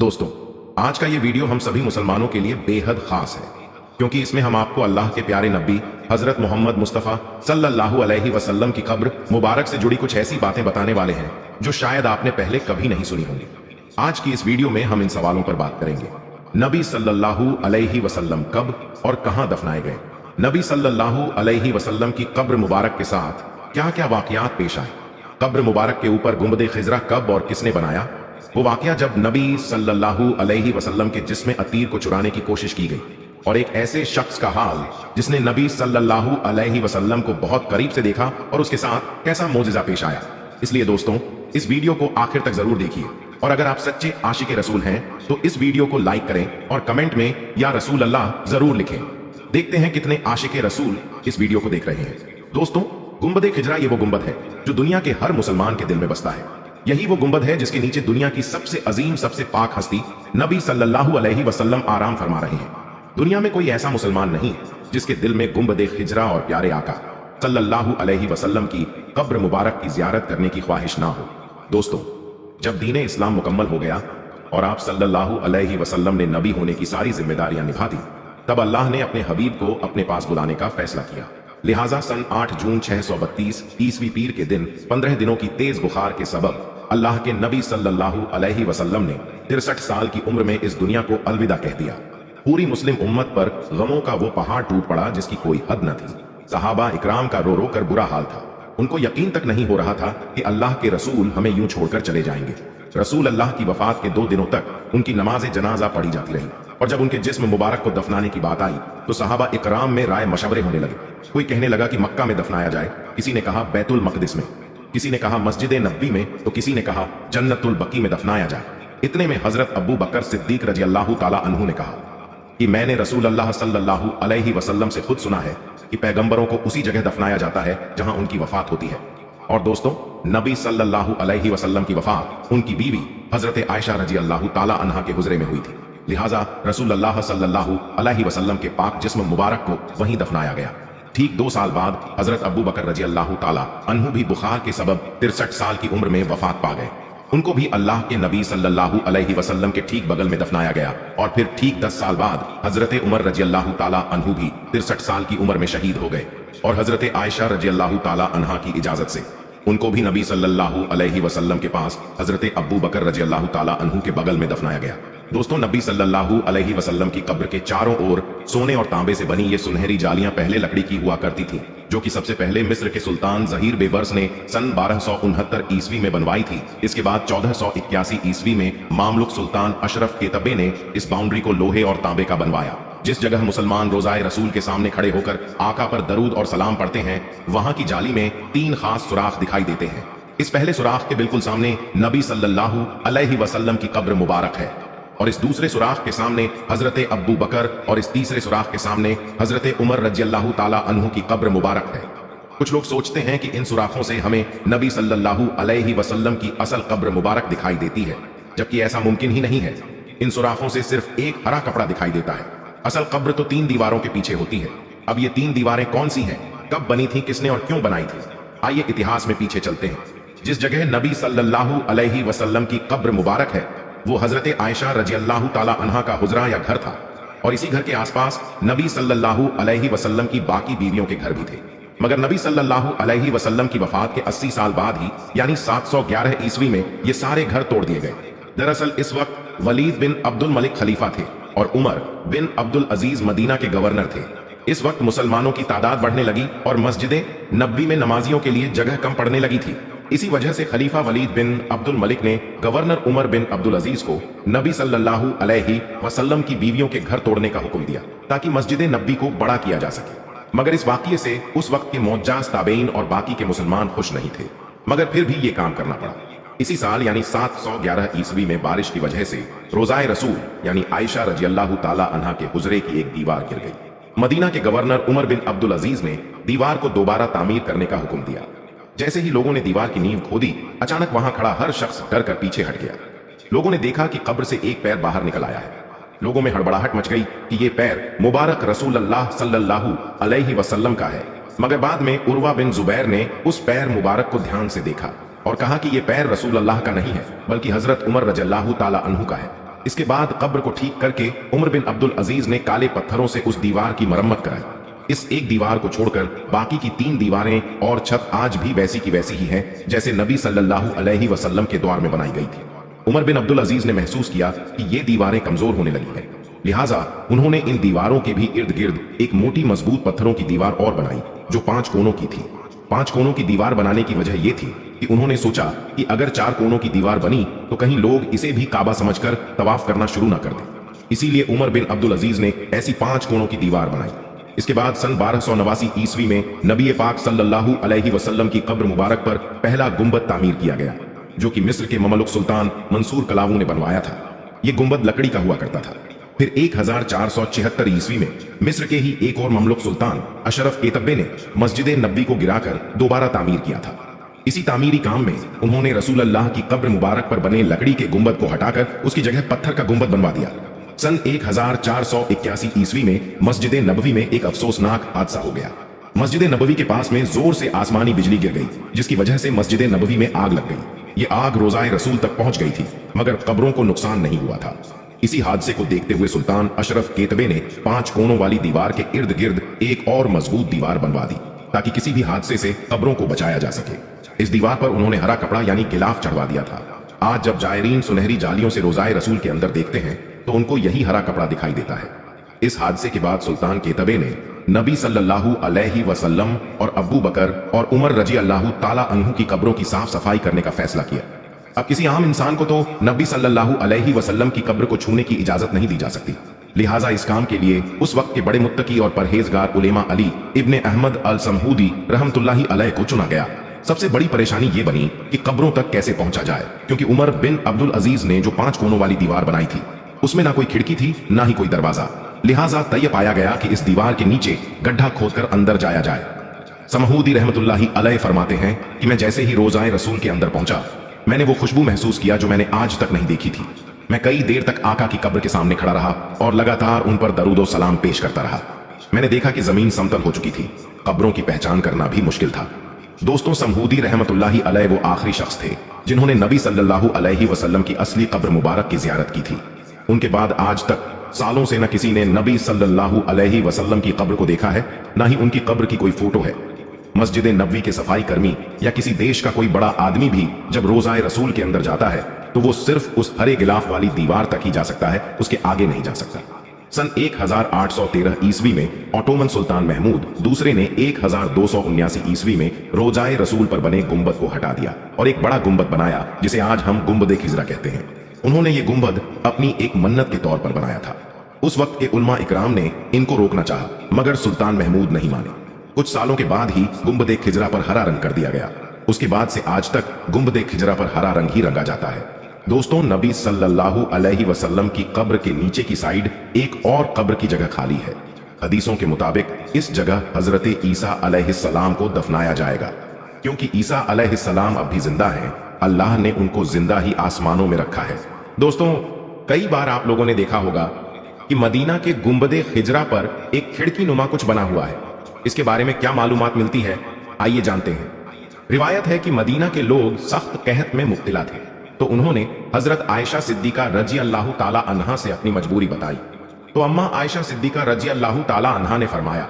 दोस्तों, आज का ये वीडियो हम सभी मुसलमानों के लिए बेहद खास है, क्योंकि इसमें हम आपको अल्लाह के प्यारे नबी हजरत मोहम्मद मुस्तफ़ा सल्लल्लाहु अलैहि वसल्लम की कब्र मुबारक से जुड़ी कुछ ऐसी बातें बताने वाले हैं जो शायद आपने पहले कभी नहीं सुनी होंगी। आज की इस वीडियो में हम इन सवालों पर बात करेंगे। नबी सल्लल्लाहु अलैहि वसल्लम कब और कहां दफनाए गए? नबी सल्लल्लाहु अलैहि वसल्लम की कब्र मुबारक के साथ क्या क्या वाकयात पेश आए? कब्र मुबारक के ऊपर गुंबद खिजरा कब और किसने बनाया? वो वाकया जब नबी सल्लल्लाहु अलैहि वसल्लम के जिस्म अतीर को चुराने की कोशिश की गई, और एक ऐसे शख्स का हाल जिसने नबी सल्लल्लाहु अलैहि वसल्लम को बहुत करीब से देखा और उसके साथ कैसा मोजिजा पेश आया। इसलिए दोस्तों, इस वीडियो को आखिर तक जरूर देखिए, और अगर आप सच्चे आशिक रसूल हैं तो इस वीडियो को लाइक करें और कमेंट में या रसूल अल्लाह जरूर लिखें। देखते हैं कितने आशिक रसूल इस वीडियो को देख रहे हैं। दोस्तों, गुंबद खिजरा ये वो गुंबद है जो दुनिया के हर मुसलमान के दिल में बसता है। यही वो गुंबद है जिसके नीचे दुनिया की सबसे अजीम, सबसे पाक हस्ती नबी सल्लल्लाहु अलैहि वसल्लम आराम फरमा रहे हैं। दुनिया में कोई ऐसा मुसलमान नहीं जिसके दिल में गुंबद खिजरा और प्यारे आका सल्लल्लाहु अलैहि वसल्लम की कब्र मुबारक की जियारत करने की ख्वाहिश ना हो। दोस्तों, जब दीन इस्लाम मुकम्मल हो गया और आप सल्लल्लाहु अलैहि वसल्लम ने नबी होने की सारी जिम्मेदारियां निभा दी, तब अल्लाह ने अपने हबीब को अपने पास बुलाने का फैसला किया। लिहाजा सन 8 जून 632 ईस्वी पीर के दिन 15 दिनों की तेज बुखार के सबब अल्लाह के नबी सल्लल्लाहु अलैहि वसल्लम ने 63 साल की उम्र में इस दुनिया को अलविदा कह दिया। पूरी मुस्लिम उम्मत पर गमों का वो पहाड़ टूट पड़ा जिसकी कोई हद न थी। सहाबा इकराम का रो रो कर बुरा हाल था। उनको यकीन तक नहीं हो रहा था कि अल्लाह के रसूल हमें यूं छोड़कर चले जाएंगे। रसूल अल्लाह की वफात के 2 दिनों तक उनकी नमाज जनाजा पढ़ी जाती रही, और जब उनके जिस्म मुबारक को दफनाने की बात आई तो सहाबा इकराम में राय मशवरे होने लगे। कोई कहने लगा कि मक्का में दफनाया जाए, किसी ने कहा बैतुल मकदिस में, किसी ने कहा मस्जिद नबवी में, तो किसी ने कहा जन्नतुल बकी में दफनाया जाए। इतने में हजरत अबू बकर सिद्दीक रजी अल्लाह ताला अन्हु ने कहा कि मैंने रसूल अल्लाह सल्लल्लाहु अलैहि वसल्लम से खुद सुना है कि पैगंबरों को उसी जगह दफनाया जाता है जहां उनकी वफात होती है। और दोस्तों, नबी सल्लल्लाहु अलैहि वसल्लम की वफात उनकी बीवी हजरत आयशा रजी अल्लाह ताला अन्हा के हुजरे में हुई थी। लिहाजा रसूल अल्लाह सल्लल्लाहु अलैहि वसल्लम के पाक जिस्म मुबारक को वहीं दफनाया गया। ठीक 2 साल बाद हजरत अबू बकर रजी अल्लाह ताला अन्हु भी बुखार के सबब 63 साल की उम्र में वफात पा गए। उनको भी अल्लाह के नबी सल्लल्लाहु अलैहि वसल्लम के ठीक बगल में दफनाया गया, और फिर ठीक 10 साल बाद हजरत उमर रजी अल्लाह ताला अन्हु भी 63 साल की उम्र में शहीद हो गए, और हजरत आयशा रजी अल्लाह ताला अन्हा की इजाजत से उनको भी नबी सल्लल्लाहु अलैहि वसल्लम के पास हजरत अबू बकर रजी अल्लाह ताला अन्हु के बगल में दफनाया गया। दोस्तों, नबी सल्लल्लाहु अलैहि वसल्लम की कब्र के चारों ओर सोने और तांबे से बनी ये सुनहरी जालियां पहले लकड़ी की हुआ करती थी, जो कि सबसे पहले मिस्र के सुल्तान जहीर बेबर्स ने सन 1269 ईस्वी में बनवाई थी। इसके बाद 1481 ईस्वी में मामलुक सुल्तान अशरफ केतबे ने इस बाउंड्री को लोहे और तांबे का बनवाया। जिस जगह मुसलमान रोजाए रसूल के सामने खड़े होकर आका पर दरूद और सलाम पढ़ते हैं, वहां की जाली में 3 खास सुराख दिखाई देते हैं। इस पहले सुराख के बिल्कुल सामने नबी सल्लल्लाहु अलैहि वसल्लम की कब्र मुबारक है, और इस दूसरे सुराख के सामने हजरत अबू बकर, और इस तीसरे सुराख के सामने हजरत उमर रजी अल्लाह ताला अन्हु की कब्र मुबारक है। कुछ लोग सोचते हैं कि इन सुराखों से हमें नबी सल्लल्लाहु अलैहि वसल्लम की असल कब्र मुबारक दिखाई देती है, जबकि ऐसा मुमकिन ही नहीं है। इन सुराखों से सिर्फ एक हरा कपड़ा दिखाई देता है। असल कब्र तो 3 दीवारों के पीछे होती है। अब ये 3 दीवारें कौन सी हैं, कब बनी थी, किसने और क्यों बनाई थी? आइए इतिहास में पीछे चलते हैं। जिस जगह नबी सल्लल्लाहु अलैहि वसल्लम की कब्र मुबारक है वो हजरत आयशा रजी अल्लाह ताला अन्हा का हुजरा या घर था, और इसी घर के आसपास नबी सल्लल्लाहु अलैहि वसल्लम की बाकी बीवियों के घर भी थे। मगर नबी सल्लल्लाहु अलैहि वसल्लम की वफात के 80 साल बाद ही, यानी 711 ईस्वी में ये सारे घर तोड़ दिए गए। दरअसल इस वक्त वलीद बिन अब्दुल मलिक खलीफा थे और उमर बिन अब्दुल अजीज मदीना के गवर्नर थे। इस वक्त मुसलमानों की तादाद बढ़ने लगी और मस्जिद नबवी में नमाजियों के लिए जगह कम पड़ने लगी थी। इसी वजह से खलीफा वलीद बिन अब्दुल मलिक ने गवर्नर उमर बिन अब्दुल अजीज को नबी सल्लल्लाहु अलैहि वसल्लम की बीवियों के घर तोड़ने का हुक्म दिया, ताकि मस्जिद नबवी को बड़ा किया जा सके। मगर इस वाकये से उस वक्त के मौजाज ताबेइन और बाकी के मुसलमान खुश नहीं थे, मगर फिर भी ये काम करना पड़ा। इसी साल यानी 711 ईस्वी में बारिश की वजह से रोजाए रसूल यानी आयशा रजी अल्लाह ताला अन्हा के हुजरे की एक दीवार गिर गई। मदीना के गवर्नर उमर बिन अब्दुल अजीज ने दीवार को दोबारा तामीर करने का हुक्म दिया। जैसे ही लोगों ने दीवार की नींव खोदी, अचानक वहां खड़ा हर शख्स डर कर पीछे हट गया। लोगों ने देखा कि कब्र से एक पैर बाहर निकल आया है। लोगों में हड़बड़ाहट मच गई कि ये पैर मुबारक रसूल अल्लाह सल्लल्लाहु अलैहि वसल्लम का है। मगर बाद में उर्वा बिन जुबैर ने उस पैर मुबारक को ध्यान से देखा और कहा कि ये पैर रसूल अल्लाह का नहीं है, बल्कि हजरत उमर रज़ियल्लाहु ताला अन्हु का है। इसके बाद कब्र को ठीक करके उमर बिन अब्दुल अजीज ने काले पत्थरों से उस दीवार की मरम्मत कराई। इस एक दीवार को छोड़कर बाकी की 3 दीवारें और छत आज भी वैसी की वैसी ही हैं जैसे नबी सल्लल्लाहु अलैहि वसल्लम के द्वार में बनाई गई थी। उमर बिन अब्दुल अजीज ने महसूस किया कि ये दीवारें कमजोर होने लगी हैं, लिहाजा उन्होंने इन दीवारों के भी इर्द गिर्द एक मोटी मजबूत पत्थरों की दीवार और बनाई जो 5 कोनों की थी। 5 कोनों की दीवार बनाने की वजह यह थी कि उन्होंने सोचा कि अगर 4 कोनों की दीवार बनी तो कहीं लोग इसे भी काबा समझकर तवाफ करना शुरू न कर दें। इसीलिए उमर बिन अब्दुल अजीज ने ऐसी 5 कोनों की दीवार बनाई। इसके बाद सन 1289 ईस्वी में नबी पाक सल्लल्लाहु अलैहि वसल्लम की कब्र मुबारक पर पहला गुंबद तामीर किया गया, जो कि मिस्र के ममलुक सुल्तान मंसूर कलावू ने बनवाया था। यह गुंबद लकड़ी का हुआ करता था। फिर 1476 ईस्वी में मिस्र के ही एक और ममलुक सुल्तान अशरफ केतब्बे ने मस्जिद नबी को गिराकर दोबारा तामीर किया था। इसी तामीरी काम में उन्होंने रसूल अल्लाह की कब्र मुबारक पर बने लकड़ी के गुंबद को हटाकर उसकी जगह पत्थर का गुंबद बनवा दिया। सन 1481 ईस्वी में मस्जिद नबवी में एक अफसोसनाक हादसा हो गया। मस्जिद नबवी के पास में जोर से आसमानी बिजली गिर गई, जिसकी वजह से मस्जिद नबवी में आग लग गई। ये आग रोजाए रसूल तक पहुंच गई थी, मगर कब्रों को नुकसान नहीं हुआ था। इसी हादसे को देखते हुए सुल्तान अशरफ केतबे ने 5 कोनों वाली दीवार के इर्द गिर्द एक और मजबूत दीवार बनवा दी, ताकि किसी भी हादसे से कब्रों को बचाया जा सके। इस दीवार पर उन्होंने हरा कपड़ा यानी गिलाफ चढ़वा दिया था। आज जब जायरीन सुनहरी जालियों से रोजाए रसूल के अंदर देखते हैं तो उनको यही हरा कपड़ा दिखाई देता है। इस हादसे के बाद सुल्तान केतबे ने नबी सल्लल्लाहु अलैहि वसल्लम और अबू बकर और उमर रजी अल्लाहु ताला अन्हु की कब्रों की साफ सफाई करने का फैसला किया। अब किसी आम इंसान को तो नबी सल्लल्लाहु अलैहि वसल्लम की कब्र को छूने की इजाजत नहीं दी जा सकती, लिहाजा इस काम के लिए उस वक्त के बड़े मुत्तकी और परहेजगार उलेमा अली इब्ने अहमद अल समहूदी रहमतुल्लाहि अलैह को चुना गया। सबसे बड़ी परेशानी ये बनी कि कब्रों तक कैसे पहुंचा जाए, क्योंकि उमर बिन अब्दुल अजीज ने जो 5 कोनों वाली दीवार बनाई थी उसमें ना कोई खिड़की थी ना ही कोई दरवाजा। लिहाजा तय पाया गया कि इस दीवार के नीचे गड्ढा खोदकर अंदर जाया जाए। समहूदी रहमतुल्लाहि अलैह फरमाते हैं कि मैं जैसे ही रोज़ाए रसूल के अंदर पहुंचा, मैंने वो खुशबू महसूस किया जो मैंने आज तक नहीं देखी थी। मैं कई देर तक आका की कब्र के सामने खड़ा रहा और लगातार उन पर दरूद व सलाम पेश करता रहा। मैंने देखा कि जमीन समतल हो चुकी थी, कब्रों की पहचान करना भी मुश्किल था। दोस्तों, समहूदी रहमतुल्लाहि अलैह वो आखिरी शख्स थे जिन्होंने नबी सल्लल्लाहु अलैहि वसल्लम की असली कब्र मुबारक की जियारत की थी। उनके बाद आज तक सालों से न किसी ने नबी सल्लल्लाहु अलैहि वसल्लम की कब्र को देखा है, ना ही उनकी कब्र की कोई फोटो है। मस्जिद नबवी के सफाई कर्मी या किसी देश का कोई बड़ा आदमी भी जब रोज़ाए रसूल के अंदर जाता है तो वो सिर्फ उस हरे गिलाफ वाली दीवार तक ही जा सकता है, उसके आगे नहीं जा सकता। सन 1813 ईस्वी में ऑटोमन सुल्तान महमूद दूसरे ने 1279 ईस्वी में रोज़ाए रसूल पर बने गुंबद को हटा दिया और एक बड़ा गुंबद बनाया जिसे आज हम गुंबद खिजरा कहते हैं। उन्होंने ये गुंबद अपनी एक मन्नत के तौर पर बनाया था। उस वक्त के उलमा इकराम ने इनको रोकना चाहा, मगर सुल्तान महमूद नहीं माने। कुछ सालों के बाद ही गुंबद खिजरा पर हरा रंग कर दिया गया। उसके बाद से आज तक गुंबद खिजरा पर हरा रंग ही रंगा जाता है। दोस्तों, नबी सल्लल्लाहु अलैहि वसल्लम की कब्र के नीचे की साइड एक और कब्र की जगह खाली है। हदीसों के मुताबिक इस जगह हजरत ईसा अलैहिस्सलाम को दफनाया जाएगा। क्योंकि ईसा अलैहिस्सलाम अब भी जिंदा हैं, अल्लाह ने उनको जिंदा ही आसमानों में रखा है। दोस्तों, कई बार आप लोगों ने देखा होगा कि मदीना के गुंबद खिजरा पर एक खिड़की नुमा कुछ बना हुआ है। इसके बारे में क्या मालूमात मिलती है, आइए जानते हैं। रिवायत है कि मदीना के लोग सख्त कहत में मुब्तला थे, तो उन्होंने हजरत आयशा सिद्दीका रजी अल्लाह ताला अन्हा से अपनी मजबूरी बताई। तो अम्मा आयशा सिद्दीका रजी अल्लाह ताला अन्हा ने फरमाया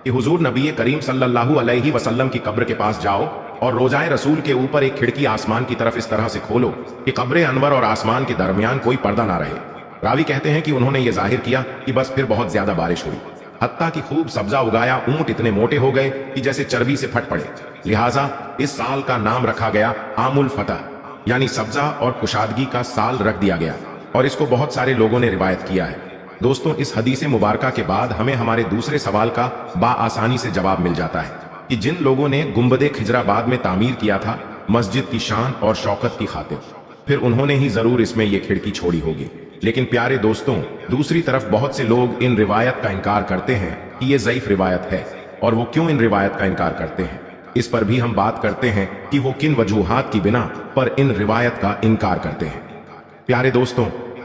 कि हुजूर नबी करीम सल्लल्लाहु अलैहि वसल्लम की कब्र के पास जाओ और रोज़ाए रसूल के ऊपर एक खिड़की आसमान की तरफ इस तरह से खोलो कि कब्र अनवर और आसमान के दरमियान कोई पर्दा ना रहे। रावी कहते हैं कि उन्होंने ये जाहिर किया कि बस फिर बहुत ज्यादा बारिश हुई, हत्ता कि खूब सब्जा उगाया, ऊंट इतने मोटे हो गए कि जैसे चर्बी से फट पड़े। लिहाजा इस साल का नाम रखा गया आमुल फतह, यानी सब्जा और कुशादगी का साल रख दिया गया, और इसको बहुत सारे लोगों ने रिवायत किया है। दोस्तों, इस हदीस मुबारका के बाद हमें हमारे दूसरे सवाल का बाआसानी से जवाब मिल जाता है कि जिन लोगों ने गुंबद खिजरा बाद में तामीर किया था मस्जिद की शान और शौकत की खातिर, फिर उन्होंने ही जरूर इसमें यह खिड़की छोड़ी होगी। लेकिन प्यारे दोस्तों, दूसरी तरफ बहुत से लोग इन रिवायत का इनकार करते हैं कि यह ज़ईफ रिवायत है, और वो क्यों इन रिवायत का इनकार करते हैं, इस पर भी हम बात करते हैं कि वो किन वजूहात की बिना पर इन रिवायत का इनकार करते हैं। प्यारे दोस्तों,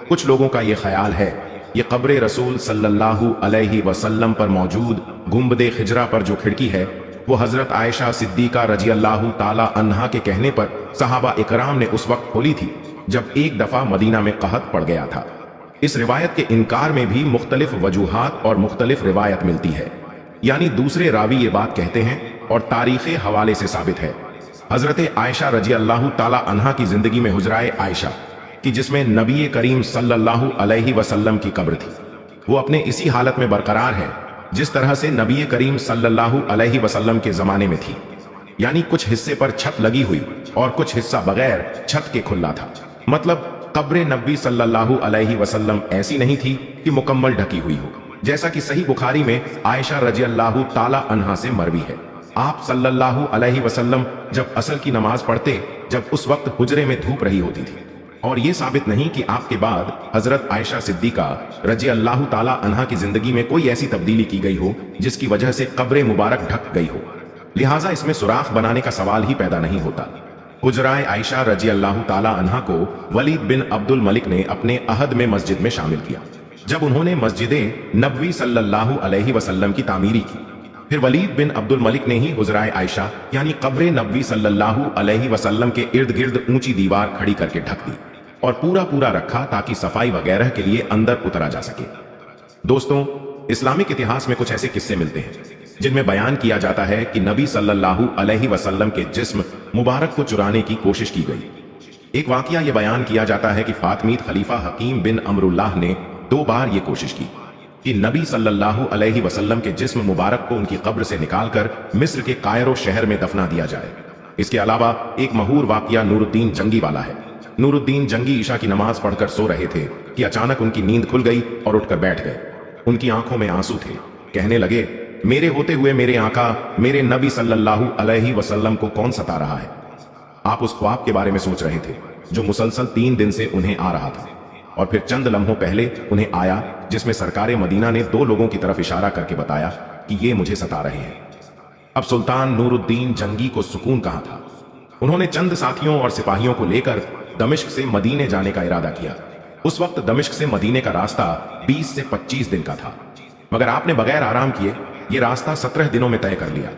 कुछ लोगों का ये ख्याल है ये कब्र रसूल सल्लल्लाहु अलैहि वसल्लम पर मौजूद गुंबद खिजरा पर जो खिड़की है वो हजरत आयशा सिद्दीका रजी अल्लाह ताला अन्हा के कहने पर सहाबा इकराम ने उस वक्त खोली थी जब एक दफा मदीना में कहत पड़ गया था। اس روایت کے انکار میں بھی مختلف وجوہات اور مختلف روایت ملتی ہے، یعنی دوسرے راوی یہ بات کہتے ہیں اور تاریخ حوالے سے ثابت ہے۔ حضرت عائشہ رضی اللہ تعالی عنہا کی زندگی میں حجرہ عائشہ کی جس میں نبی کریم صلی اللہ علیہ وسلم کی قبر تھی، وہ اپنے اسی حالت میں برقرار ہے جس طرح سے نبی کریم صلی اللہ علیہ وسلم کے زمانے میں تھی، یعنی کچھ حصے پر چھت لگی ہوئی اور کچھ حصہ بغیر چھت کے کھلا تھا۔ مطلب قبر نبی صلی اللہ علیہ وسلم ایسی نہیں تھی کہ مکمل ڈھکی ہوئی ہو، جیسا کہ صحیح بخاری میں عائشہ رضی اللہ تعالی عنہا سے مروی ہے۔ آپ صلی اللہ علیہ وسلم جب عصر کی نماز پڑھتے جب اس وقت حجرے میں دھوپ رہی ہوتی تھی، اور یہ ثابت نہیں کہ آپ کے بعد حضرت عائشہ صدیقہ رضی اللہ تعالی عنہا کی زندگی میں کوئی ایسی تبدیلی کی گئی ہو جس کی وجہ سے قبر مبارک ڈھک گئی ہو، لہٰذا اس میں سوراخ بنانے کا سوال ہی پیدا نہیں ہوتا۔ حجرہ عائشہ رضی اللہ تعالی عنہا کو ولید بن عبد الملک نے اپنے عہد میں مسجد میں شامل کیا، جب انہوں نے مسجد نبوی صلی اللہ علیہ وسلم کی تعمیری کی۔ پھر ولید بن عبد الملک نے ہی حجرہ عائشہ یعنی قبر نبوی صلی اللہ علیہ وسلم کے ارد گرد اونچی دیوار کھڑی کر کے ڈھک دی اور پورا رکھا تاکہ صفائی وغیرہ کے لیے اندر اترا جا سکے۔ دوستوں، اسلامک اتہاس میں کچھ ایسے قصے ملتے ہیں جن میں بیان کیا جاتا ہے کہ نبی صلی اللہ علیہ وسلم کے جسم مبارک کو چرانے کی کوشش کی گئی۔ ایک واقعہ یہ بیان کیا جاتا ہے کہ فاطمید خلیفہ حکیم بن امر اللہ نے 2 بار یہ کوشش کی کہ نبی صلی اللہ علیہ وسلم کے جسم مبارک کو ان کی قبر سے نکال کر مصر کے قاہرہ شہر میں دفنا دیا جائے۔ اس کے علاوہ ایک مشہور واقعہ نور الدین جنگی والا ہے۔ نور الدین جنگی عشاء کی نماز پڑھ کر سو رہے تھے کہ اچانک ان کی نیند کھل گئی اور اٹھ کر بیٹھ گئے۔ ان کی آنکھوں میں آنسو تھے، کہنے لگے، میرے ہوتے ہوئے میرے آقا میرے نبی صلی اللہ علیہ وسلم کو کون ستا رہا ہے؟ آپ اس خواب کے بارے میں سوچ رہے تھے جو مسلسل 3 دن سے انہیں آ رہا تھا، اور پھر چند لمحوں پہلے انہیں آیا جس میں سرکار مدینہ نے 2 لوگوں کی طرف اشارہ کر کے بتایا کہ یہ مجھے ستا رہے ہیں۔ اب سلطان نور الدین جنگی کو سکون کہاں تھا؟ انہوں نے چند ساتھیوں اور سپاہیوں کو لے کر دمشق سے مدینے جانے کا ارادہ کیا۔ اس وقت دمشق سے مدینے کا راستہ 20 سے 25 دن کا تھا، مگر آپ نے بغیر آرام کیے یہ راستہ 17 دنوں میں طے کر لیا۔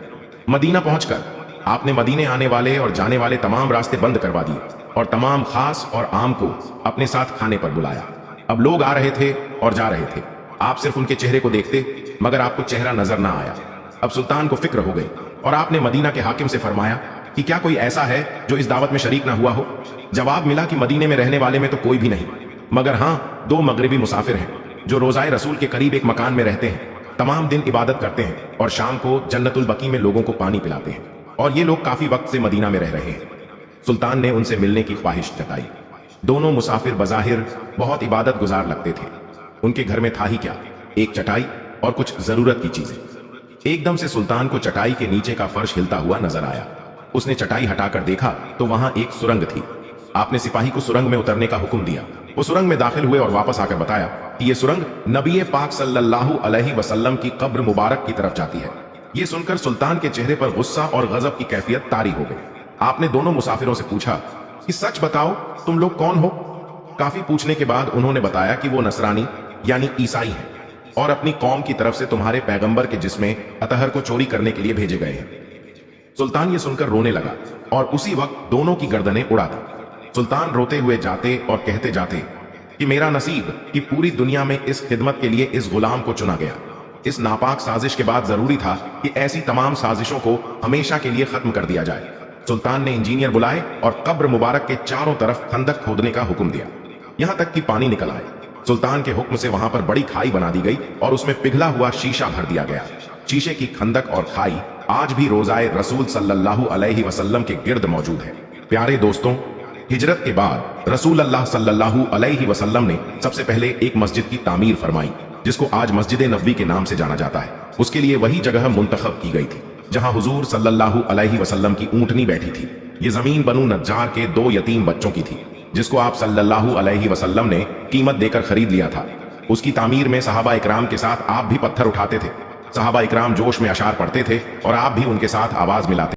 مدینہ پہنچ کر آپ نے مدینے آنے والے اور جانے والے تمام راستے بند کروا دیے اور تمام خاص اور عام کو اپنے ساتھ کھانے پر بلایا۔ اب لوگ آ رہے تھے اور جا رہے تھے، آپ صرف ان کے چہرے کو دیکھتے مگر آپ کو چہرہ نظر نہ آیا۔ اب سلطان کو فکر ہو گئی اور آپ نے مدینہ کے حاکم سے فرمایا کہ کیا کوئی ایسا ہے جو اس دعوت میں شریک نہ ہوا ہو؟ جواب ملا کہ مدینے میں رہنے والے میں تو کوئی بھی نہیں، مگر ہاں 2 مغربی مسافر ہیں جو روضہ رسول کے قریب ایک مکان میں رہتے ہیں، تمام دن عبادت کرتے ہیں اور شام کو جنت البقیع میں لوگوں کو پانی پلاتے ہیں، اور یہ لوگ کافی وقت سے مدینہ میں رہ رہے ہیں۔ سلطان نے ان سے ملنے کی خواہش جتائی۔ دونوں مسافر بظاہر بہت عبادت گزار لگتے تھے۔ ان کے گھر میں تھا ہی کیا، ایک چٹائی اور کچھ ضرورت کی چیزیں۔ ایک دم سے سلطان کو چٹائی کے نیچے کا فرش ہلتا ہوا نظر آیا۔ اس نے چٹائی ہٹا کر دیکھا تو وہاں ایک سرنگ تھی۔ آپ نے سپاہی کو سرنگ میں اترنے کا حکم دیا۔ وہ سرنگ میں داخل ہوئے اور واپس آ کر بتایا کہ یہ سرنگ نبی پاک صلی اللہ علیہ وسلم کی قبر مبارک کی طرف جاتی ہے۔ یہ سن کر سلطان کے چہرے پر غصہ اور غضب کی کیفیت طاری ہو گئی۔ آپ نے دونوں مسافروں سے پوچھا کہ سچ بتاؤ تم لوگ کون ہو؟ کافی پوچھنے کے بعد انہوں نے بتایا کہ وہ نصرانی یعنی عیسائی ہیں اور اپنی قوم کی طرف سے تمہارے پیغمبر کے جسم اطہر کو چوری کرنے کے لیے بھیجے گئے ہیں۔ سلطان یہ سن کر رونے لگا اور اسی وقت دونوں کی گردنیں اڑا دی۔ سلطان روتے ہوئے جاتے اور کہتے جاتے کہ میرا نصیب کہ پوری دنیا میں اس خدمت کے لیے اس غلام کو چنا گیا۔ اس ناپاک سازش کے بعد ضروری تھا کہ ایسی تمام سازشوں کو ہمیشہ کے لیے ختم کر دیا جائے۔ سلطان نے انجینئر بلائے اور قبر مبارک کے چاروں طرف خندق کھودنے کا حکم دیا، یہاں تک کہ پانی نکل آئے۔ سلطان کے حکم سے وہاں پر بڑی کھائی بنا دی گئی اور اس میں پگھلا ہوا شیشہ بھر دیا گیا۔ شیشے کی خندق اور کھائی آج بھی روضائے رسول صلی اللہ علیہ وسلم کے گرد موجود ہے۔ پیارے دوستوں، ہجرت کے بعد رسول اللہ صلی اللہ علیہ وسلم نے سب سے پہلے ایک مسجد کی تعمیر فرمائی جس کو آج مسجد نبوی کے نام سے جانا جاتا ہے۔ اس کے لیے وہی جگہ منتخب کی گئی تھی جہاں حضور صلی اللہ علیہ وسلم کی اونٹنی بیٹھی تھی۔ یہ زمین بنو نجار کے 2 یتیم بچوں کی تھی جس کو آپ صلی اللہ علیہ وسلم نے قیمت دے کر خرید لیا تھا۔ اس کی تعمیر میں صحابہ اکرام کے ساتھ آپ بھی پتھر اٹھاتے تھے۔ صحابہ اکرام جوش میں اشعار پڑھتے تھے اور آپ بھی ان کے ساتھ آواز ملاتے